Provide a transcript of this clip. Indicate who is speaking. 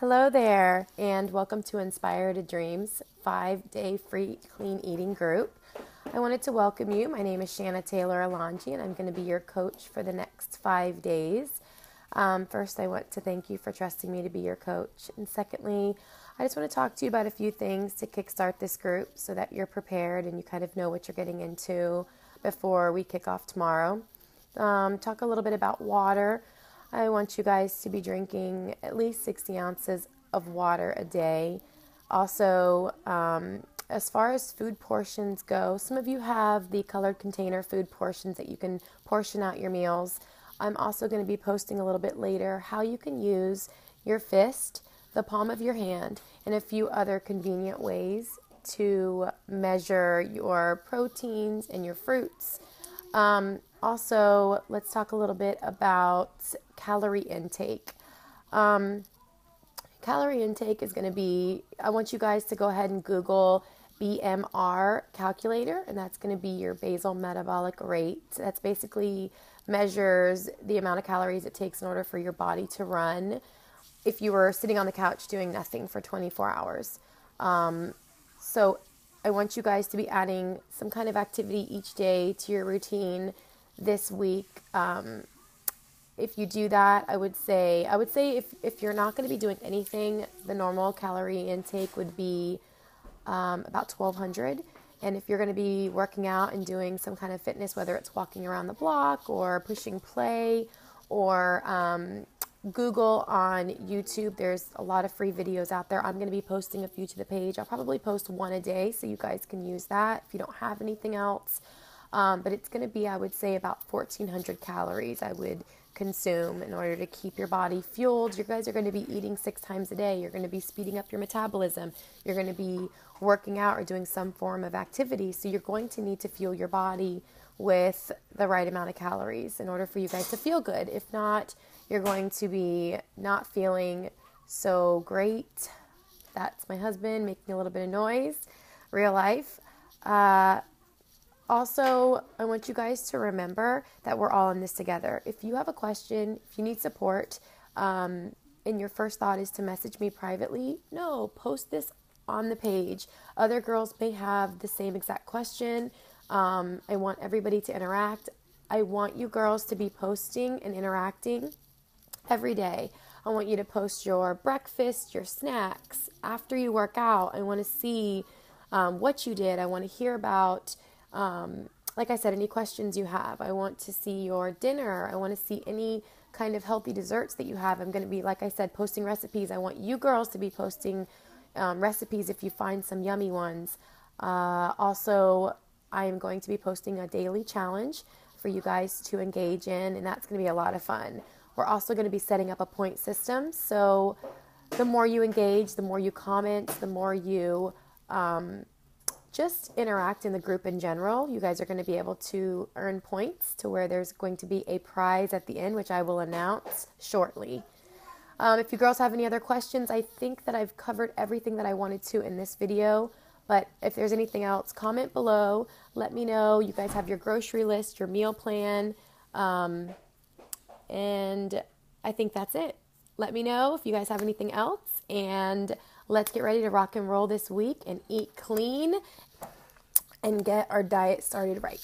Speaker 1: Hello there, and welcome to Inspire to Dreams 5-day free clean eating group. I wanted to welcome you. My name is Shanna Taylor Alonji, and I'm going to be your coach for the next 5 days. First, I want to thank you for trusting me to be your coach. And secondly, I just want to talk to you about a few things to kickstart this group so that you're prepared and you kind of know what you're getting into before we kick off tomorrow. Talk a little bit about water. I want you guys to be drinking at least 60 ounces of water a day. Also, as far as food portions go, some of you have the colored container food portions that you can portion out your meals. I'm also going to be posting a little bit later how you can use your fist, the palm of your hand, and a few other convenient ways to measure your proteins and your fruits. Also, let's talk a little bit about calorie intake. Calorie intake is going to be, I want you guys to go ahead and Google BMR calculator, and that's going to be your basal metabolic rate. That's basically measures the amount of calories it takes in order for your body to run if you were sitting on the couch doing nothing for 24 hours. So I want you guys to be adding some kind of activity each day to your routine this week. If you do that, I would say if you're not going to be doing anything, the normal calorie intake would be about 1,200. And if you're going to be working out and doing some kind of fitness, whether it's walking around the block or pushing play or Google on YouTube, there's a lot of free videos out there. I'm going to be posting a few to the page. I'll probably post one a day so you guys can use that if you don't have anything else. But it's going to be, I would say, about 1,400 calories I would consume in order to keep your body fueled. You guys are going to be eating 6 times a day. You're going to be speeding up your metabolism. You're going to be working out or doing some form of activity. So you're going to need to fuel your body with the right amount of calories in order for you guys to feel good. If not, you're going to be not feeling so great. That's my husband making a little bit of noise. Real life. Also, I want you guys to remember that we're all in this together. If you have a question, if you need support, and your first thought is to message me privately, no, post this on the page. Other girls may have the same exact question. I want everybody to interact. I want you girls to be posting and interacting every day. I want you to post your breakfast, your snacks. After you work out, I want to see what you did. I want to hear about like I said, any questions you have. I want to see your dinner. I want to see any kind of healthy desserts that you have. I'm going to be, like I said, posting recipes. I want you girls to be posting recipes if you find some yummy ones. Also, I am going to be posting a daily challenge for you guys to engage in, and that's going to be a lot of fun. We're also going to be setting up a point system. So the more you engage, the more you comment, the more you just interact in the group in general, you guys are going to be able to earn points to where there's going to be a prize at the end, which I will announce shortly. If you girls have any other questions, I think that I've covered everything that I wanted to in this video. But if there's anything else, comment below. Let me know. You guys have your grocery list, your meal plan. And I think that's it. Let me know if you guys have anything else. And let's get ready to rock and roll this week and eat clean and get our diet started right.